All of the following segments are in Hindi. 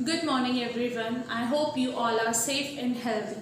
Good morning everyone. I hope you all are safe and healthy.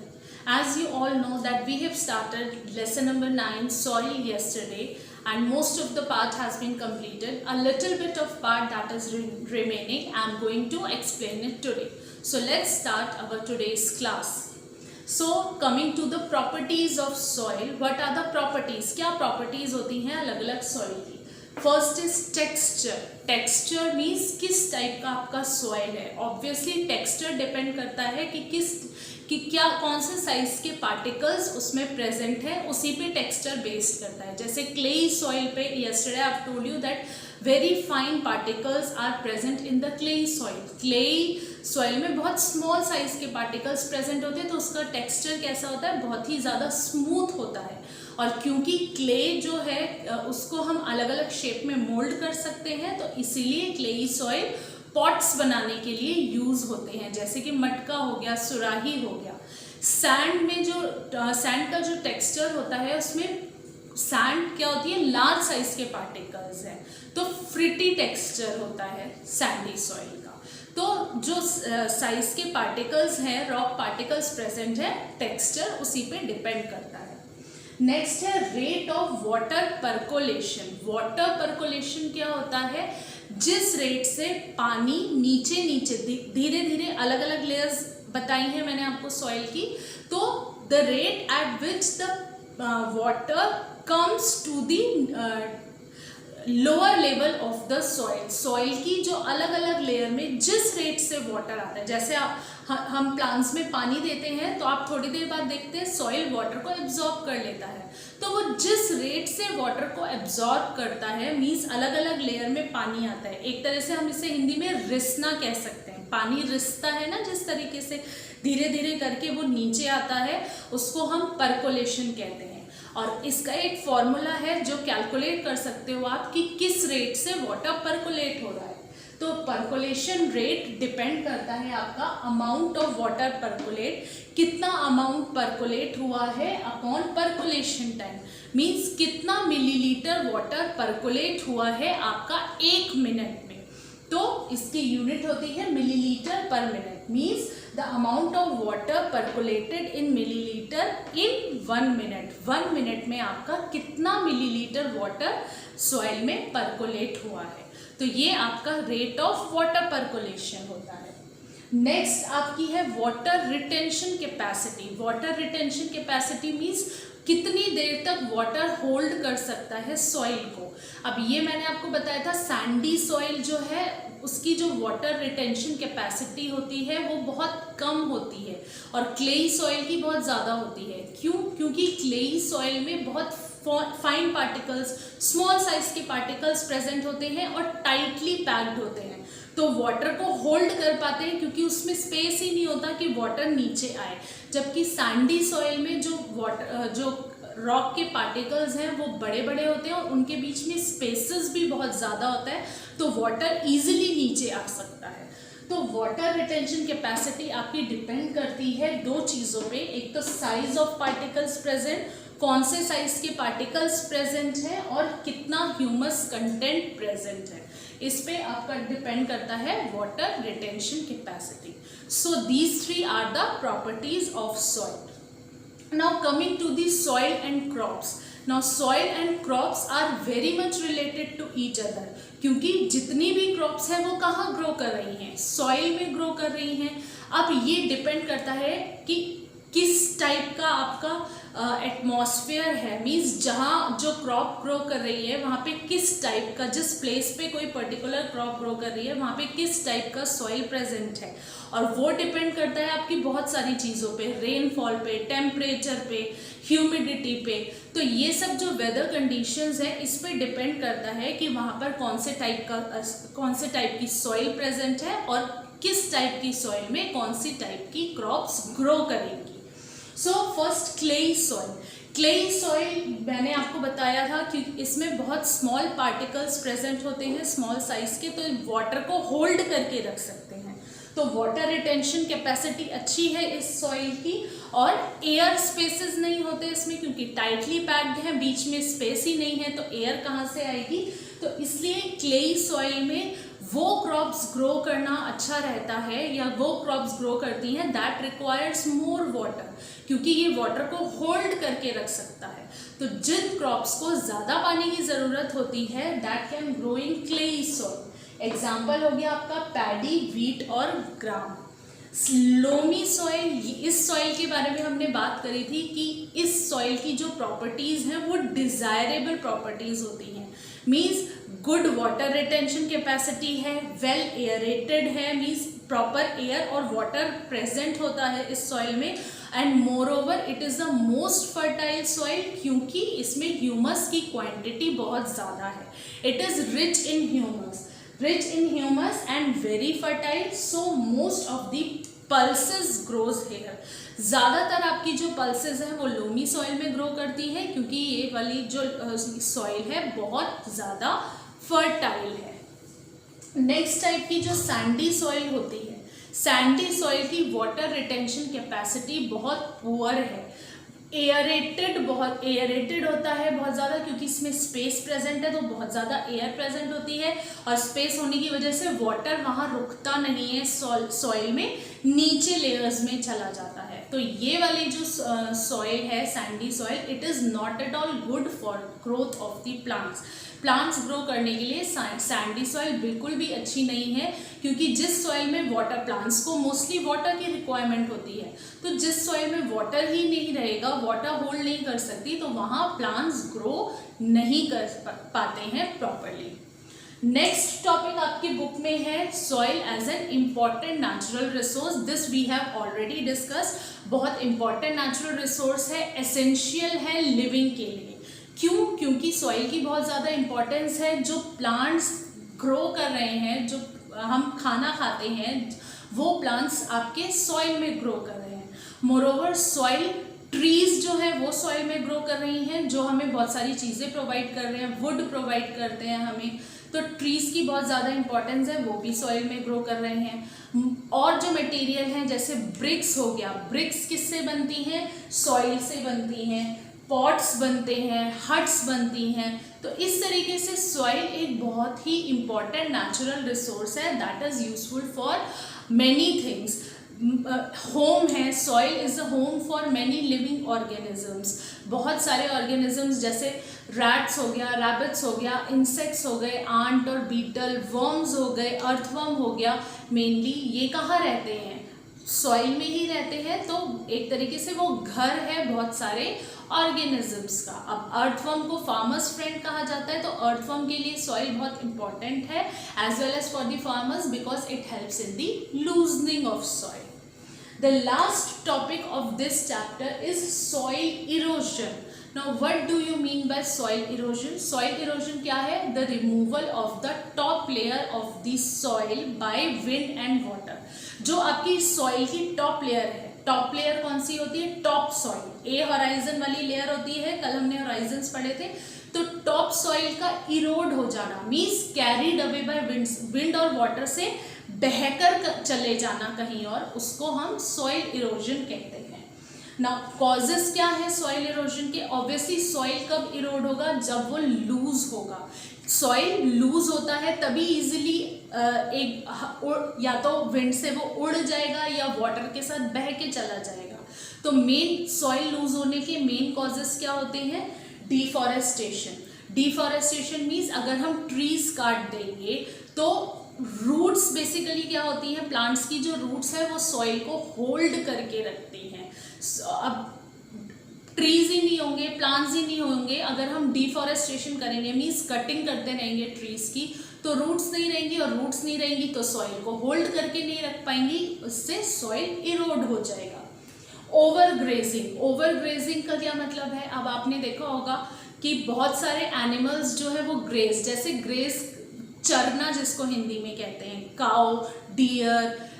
As you all know that we have started lesson number 9 soil yesterday and most of the part has been completed. A little bit of part that is remaining. I am going to explain it today. So let's start our today's class. So coming to the properties of soil, what are the properties? क्या properties होती हैं अलग अलग soil की? First is texture. Texture means किस टाइप का आपका सॉइल है. ऑब्वियसली टेक्सचर डिपेंड करता है कि क्या कौन से साइज के पार्टिकल्स उसमें प्रेजेंट है, उसी पे टेक्सचर बेस्ड करता है. जैसे क्लेई सॉइल पे yesterday I have told you that very fine particles are present in the clay soil. Clay soil में बहुत स्मॉल साइज के पार्टिकल्स प्रेजेंट होते हैं तो उसका टेक्सचर कैसा होता है, बहुत ही ज़्यादा स्मूथ होता है. और क्योंकि क्ले जो है उसको हम अलग अलग शेप में मोल्ड कर सकते हैं तो इसीलिए क्लेई सॉइल पॉट्स बनाने के लिए यूज होते हैं. जैसे कि मटका हो गया, सुराही हो गया. सैंड में जो सैंड का जो टेक्सचर होता है उसमें सैंड क्या होती है, लार्ज साइज के पार्टिकल्स हैं तो फ्रिटी टेक्सचर होता है सैंडी सॉइल का. तो जो साइज के पार्टिकल्स हैं, रॉक पार्टिकल्स प्रेजेंट है, टेक्सचर उसी पे डिपेंड करता है. नेक्स्ट है rate of water percolation. Water percolation क्या होता है, जिस रेट से पानी नीचे नीचे धीरे धीरे अलग अलग लेयर्स बताई हैं मैंने आपको सॉइल की, तो the rate at which the water comes to the lower level of the soil. Soil की जो अलग अलग लेयर में जिस रेट से वाटर आता है, जैसे हम प्लांट्स में पानी देते हैं तो आप थोड़ी देर बाद देखते हैं सॉइल वाटर को एब्जॉर्ब कर लेता है. तो वो जिस रेट से वाटर को एब्जॉर्ब करता है मीन्स अलग अलग लेयर में पानी आता है. एक तरह से हम इसे हिंदी में रिसना कह सकते हैं. पानी रिसता है ना, जिस तरीके से धीरे धीरे करके वो नीचे आता है उसको हम परकोलेशन कहते हैं. और इसका एक फॉर्मूला है जो कैलकुलेट कर सकते हो आप कि किस रेट से वाटर परकोलेट हो रहा है. तो परकोलेशन रेट डिपेंड करता है आपका अमाउंट ऑफ वाटर परकोलेट, कितना अमाउंट परकोलेट हुआ है अपॉन परकोलेशन टाइम. मीन्स कितना मिलीलीटर वाटर परकोलेट हुआ है आपका 1 मिनट में. तो इसकी यूनिट होती है millilitre per minute. Means the amount of water percolated in millilitre in 1 minute. 1 minute में आपका कितना मिलीलीटर वाटर सॉइल में परकोलेट हुआ है. तो ये आपका रेट ऑफ वाटर परकोलेशन होता है. नेक्स्ट आपकी है water retention capacity. Water retention capacity means कितनी देर तक वाटर होल्ड कर सकता है सॉइल को. अब ये मैंने आपको बताया था सैंडी सॉइल जो है उसकी जो वाटर रिटेंशन कैपेसिटी होती है वो बहुत कम होती है और क्लेई सॉइल की बहुत ज़्यादा होती है. क्यों? क्योंकि क्लेई सॉइल में बहुत फाइन पार्टिकल्स, स्मॉल साइज के पार्टिकल्स प्रेजेंट होते हैं और टाइटली पैक्ड होते हैं तो वाटर को होल्ड कर पाते हैं क्योंकि उसमें स्पेस ही नहीं होता कि वाटर नीचे आए. जबकि सैंडी सॉइल में जो रॉक के पार्टिकल्स हैं वो बड़े बड़े होते हैं और उनके बीच में स्पेसेस भी बहुत ज़्यादा होता है तो वाटर इजीली नीचे आ सकता है. तो वाटर रिटेंशन कैपेसिटी आपकी डिपेंड करती है दो चीज़ों पे. एक तो साइज ऑफ पार्टिकल्स प्रेजेंट, कौन से साइज के पार्टिकल्स प्रेजेंट हैं और कितना ह्यूमस कंटेंट प्रेजेंट है, इस पे आपका डिपेंड करता है water retention capacity. So these 3 are the properties of soil. Now coming to the soil and crops. Now soil and crops are very much related to each other. क्योंकि जितनी भी क्रॉप्स हैं वो कहाँ ग्रो कर रही हैं, सॉइल में ग्रो कर रही हैं. अब ये डिपेंड करता है कि किस टाइप का आपका एटमॉस्फेयर है. मीन्स जहाँ जो क्रॉप ग्रो कर रही है वहाँ पे किस टाइप का, जिस प्लेस पे कोई पर्टिकुलर क्रॉप ग्रो कर रही है वहाँ पे किस टाइप का सॉइल प्रेजेंट है. और वो डिपेंड करता है आपकी बहुत सारी चीज़ों पे, रेनफॉल पे, टेम्परेचर पे, ह्यूमिडिटी पे. तो ये सब जो वेदर कंडीशंस है इस पे डिपेंड करता है कि वहाँ पर कौन से टाइप की सॉइल प्रेजेंट है और किस टाइप की सॉइल में कौन सी टाइप की क्रॉप्स ग्रो करेंगी. So first clay soil. Clay soil मैंने आपको बताया था कि इसमें बहुत स्मॉल पार्टिकल्स प्रेजेंट होते हैं, स्मॉल साइज के, तो वाटर को होल्ड करके रख सकते हैं. तो वाटर रिटेंशन कैपेसिटी अच्छी है इस सॉइल की और एयर स्पेसेस नहीं होते इसमें क्योंकि टाइटली पैक्ड है, बीच में स्पेस ही नहीं है तो एयर कहाँ से आएगी. तो इसलिए क्लेई सॉइल में वो क्रॉप्स ग्रो करना अच्छा रहता है या वो क्रॉप्स ग्रो करती हैं दैट रिक्वायर्स मोर वाटर, क्योंकि ये वाटर को होल्ड करके रख सकता है। तो जिन क्रॉप्स को ज़्यादा पानी की ज़रूरत होती है that can grow in clayey soil. Example हो गया आपका पैडी, व्हीट और ग्राम। लोमी सॉइल, इस सॉइल के बारे में हमने बात करी थी कि इस सॉइल की जो प्रॉपर्टीज़ हैं वो डिज़ायरेबल प्रॉपर्टीज़ होती हैं। Means good water retention capacity है, वेल एयरेटेड है, मीन्स प्रॉपर एयर और वाटर प्रेजेंट होता है इस सॉइल में, and more over it is the most fertile soil क्योंकि इसमें ह्यूमस की क्वांटिटी बहुत ज़्यादा है। It is rich in humus and very fertile, so most of the pulses grows here। ज़्यादातर आपकी जो पल्सेस हैं वो लोमी सॉइल में ग्रो करती है क्योंकि ये वाली जो सॉइल है बहुत ज़्यादा फर्टाइल है। नेक्स्ट टाइप की जो सैंडी सॉइल होती है, सैंडी सॉइल की वाटर रिटेंशन कैपेसिटी बहुत पुअर है। एयरेटेड होता है बहुत ज़्यादा क्योंकि इसमें स्पेस प्रेजेंट है, तो बहुत ज़्यादा एयर प्रेजेंट होती है और स्पेस होने की वजह से वाटर वहाँ रुकता नहीं है सॉइल में, नीचे लेयर्स में चला जाता है। तो ये वाली जो सॉइल है Sandy soil, it is not at all good for growth of the plants grow करने के लिए सैंडी सॉइल बिल्कुल भी अच्छी नहीं है क्योंकि जिस सॉइल में वाटर, प्लांट्स को मोस्टली वाटर की रिक्वायरमेंट होती है, तो जिस सॉइल में वाटर ही नहीं रहेगा, वाटर होल्ड नहीं कर सकती, तो वहाँ प्लांट्स ग्रो नहीं कर पाते हैं प्रॉपरली। नेक्स्ट टॉपिक आपकी बुक में है soil as an important natural resource. This we have already discuss. बहुत इंपॉर्टेंट नेचुरल रिसोर्स है, एसेंशियल है लिविंग के लिए। क्यों? क्योंकि सॉइल की बहुत ज़्यादा इंपॉर्टेंस है। जो प्लांट्स ग्रो कर रहे हैं, जो हम खाना खाते हैं, वो प्लांट्स आपके सॉइल में ग्रो कर रहे हैं। मोरोवर सॉइल, ट्रीज जो है वो सॉइल में ग्रो कर रही हैं, जो हमें बहुत सारी चीज़ें प्रोवाइड कर रहे हैं, वुड प्रोवाइड करते हैं हमें, तो ट्रीज की बहुत ज़्यादा इंपॉर्टेंस है, वो भी सॉइल में ग्रो कर रहे हैं। और जो मटेरियल हैं जैसे ब्रिक्स हो गया, ब्रिक्स किससे बनती हैं? सॉइल से बनती हैं। पॉट्स बनते हैं, हट्स बनती हैं। तो इस तरीके से सॉइल एक बहुत ही इम्पॉर्टेंट नेचुरल रिसोर्स है that is useful for many things. Home है, soil is a home for many living organisms. बहुत सारे ऑर्गेनिजम्स जैसे रैट्स हो गया, रैबिट्स हो गया, इंसेक्ट्स हो गए, आंट और बीटल, वर्म्स हो गए, अर्थवर्म हो गया, मेनली ये कहाँ रहते हैं? सॉइल में ही रहते हैं। तो एक तरीके से वो घर है बहुत सारे ऑर्गेनिजम्स का। अब अर्थवर्म को फार्मर्स फ्रेंड कहा जाता है, तो अर्थवर्म के लिए सॉइल बहुत इंपॉर्टेंट है as well as for the farmers because it helps in the loosening of soil. The last topic of this chapter is soil erosion. Now what do you mean by soil erosion? Soil erosion क्या है? The removal of the top layer of the soil by wind and water. जो आपकी soil की top layer है, टॉप लेयर कौन सी होती है? Top soil. ए होराइजन वाली लेयर होती है, कल हमने होराइजन्स पढ़े थे। तो टॉप सॉइल का इरोड हो जाना means carried away by wind और वाटर से बहकर चले जाना कहीं और, उसको हम सॉइल इरोजन कहते हैं। नाउ कॉजेस क्या है सॉइल इरोजन के? ऑब्वियसली सॉइल कब इरोड होगा? जब वो लूज होगा। सॉइल लूज होता है तभी इजीली या तो विंड से वो उड़ जाएगा या वाटर के साथ बह के चला जाएगा। तो मेन सॉइल लूज होने के मेन कॉजेस क्या होते हैं? डिफॉरेस्टेशन मीन्स अगर हम ट्रीज काट देंगे तो रूट्स बेसिकली क्या होती हैं? प्लांट्स की जो रूट्स है वो सॉइल को होल्ड करके रखती हैं। अब ट्रीज ही नहीं होंगे, प्लांट्स ही नहीं होंगे अगर हम डिफॉरेस्टेशन करेंगे, मीन्स कटिंग करते रहेंगे ट्रीज की, तो रूट्स नहीं रहेंगी और रूट्स नहीं रहेंगी तो सॉइल को होल्ड करके नहीं रख पाएंगी, उससे सॉइल इरोड हो जाएगा। ओवरग्रेजिंग का क्या मतलब है? अब आपने देखा होगा कि बहुत सारे एनिमल्स जो है वो ग्रेज, जैसे ग्रेज चरना जिसको हिंदी में कहते हैं, काउ, डियर,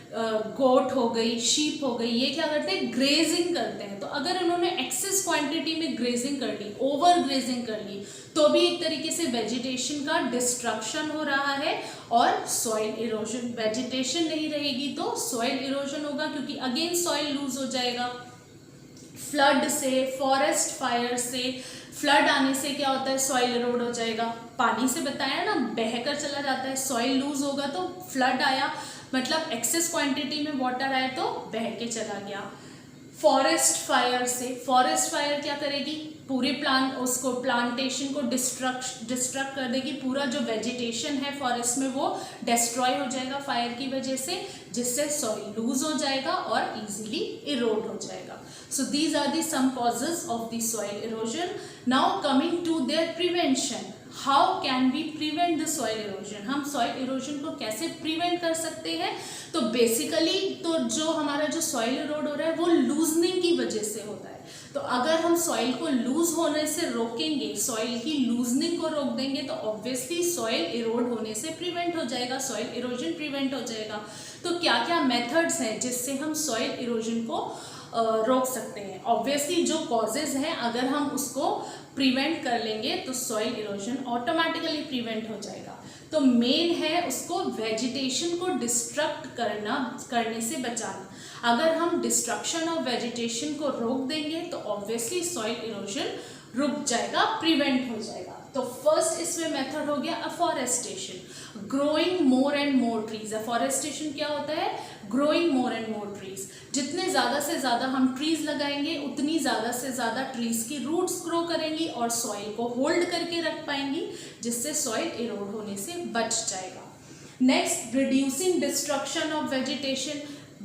गोट हो गई, शीप हो गई, ये क्या करते हैं? ग्रेजिंग करते हैं। तो अगर उन्होंने एक्सेस क्वांटिटी में ग्रेजिंग कर ली, ओवर ग्रेजिंग कर ली, तो भी एक तरीके से वेजिटेशन का डिस्ट्रक्शन हो रहा है और सॉइल इरोजन। वेजिटेशन नहीं रहेगी तो सॉइल इरोजन होगा क्योंकि अगेन सॉइल लूज हो जाएगा। फ्लड से, फॉरेस्ट फायर से, फ्लड आने से क्या होता है, सॉइल इरोड हो जाएगा। पानी से बताया ना, बहकर चला जाता है, सॉइल लूज होगा तो फ्लड आया, मतलब एक्सेस क्वांटिटी में वाटर आया तो बह के चला गया। फॉरेस्ट फायर से, फॉरेस्ट फायर क्या करेगी, पूरे प्लांटेशन को डिस्ट्रक्ट कर देगी, पूरा जो वेजिटेशन है फॉरेस्ट में वो डिस्ट्रॉय हो जाएगा फायर की वजह से, जिससे सॉइल लूज हो जाएगा और इजीली इरोड हो जाएगा। So these are the some causes of the soil erosion. Now coming to their prevention, how can we prevent the soil erosion, हम सॉइल इरोजन को कैसे प्रिवेंट कर सकते हैं। तो बेसिकली तो जो हमारा जो सॉइल इरोड हो रहा है वो लूजनिंग की वजह से होता है। तो अगर हम सॉइल को लूज होने से रोकेंगे, सॉइल की लूजनिंग को रोक देंगे, तो ऑब्वियसली सॉइल इरोड होने से प्रिवेंट हो जाएगा, सॉइल इरोजन प्रिवेंट हो जाएगा। तो क्या क्या मेथड्स हैं जिससे हम सॉइल इरोजन को रोक सकते हैं। ऑब्वियसली जो कॉजेज हैं अगर हम उसको प्रिवेंट कर लेंगे तो सॉइल इरोजन ऑटोमेटिकली प्रिवेंट हो जाएगा। तो मेन है उसको वेजिटेशन को डिस्ट्रक्ट करने से बचाना। अगर हम डिस्ट्रक्शन ऑफ वेजिटेशन को रोक देंगे तो ऑब्वियसली सॉइल इरोजन रुक जाएगा, प्रिवेंट हो जाएगा। तो फर्स्ट इसमें मेथड हो गया afforestation, growing more and more trees. Afforestation क्या होता है, growing more and more trees. जितने ज़्यादा से ज़्यादा हम ट्रीज लगाएंगे उतनी ज़्यादा से ज़्यादा ट्रीज की रूट्स ग्रो करेंगी और सॉइल को होल्ड करके रख पाएंगी, जिससे सॉइल इरोड होने से बच जाएगा। Next, reducing destruction of vegetation.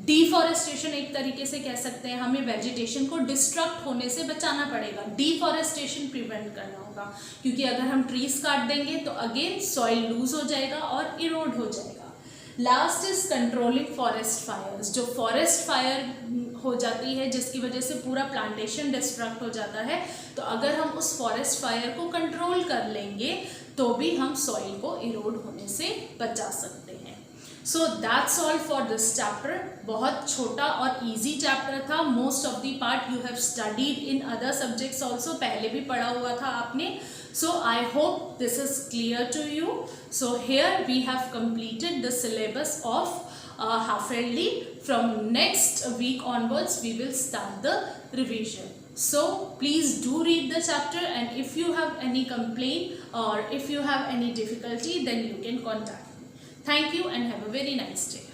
Deforestation एक तरीके से कह सकते हैं, हमें वेजिटेशन को डिस्ट्रक्ट होने से बचाना पड़ेगा, डिफॉरेस्टेशन प्रिवेंट करना होगा, क्योंकि अगर हम ट्रीज काट देंगे तो अगेन सॉइल लूज हो जाएगा और इरोड हो जाएगा। Last is controlling forest fires. जो फॉरेस्ट फायर हो जाती है जिसकी वजह से पूरा प्लांटेशन डिस्ट्रक्ट हो जाता है, तो अगर हम उस फॉरेस्ट फायर को कंट्रोल कर लेंगे तो भी हम सॉइल को इरोड होने से बचा सकते हैं। So that's all for this chapter. बहुत छोटा और इजी चैप्टर था। Most of the part you have studied in other subjects also, पहले भी पढ़ा हुआ था आपने। So I hope this is clear to you. So here we have completed the syllabus of half yearly. From next week onwards we will start the revision. So please do read the chapter, and if you have any complaint or if you have any difficulty then you can contact me. Thank you and have a very nice day.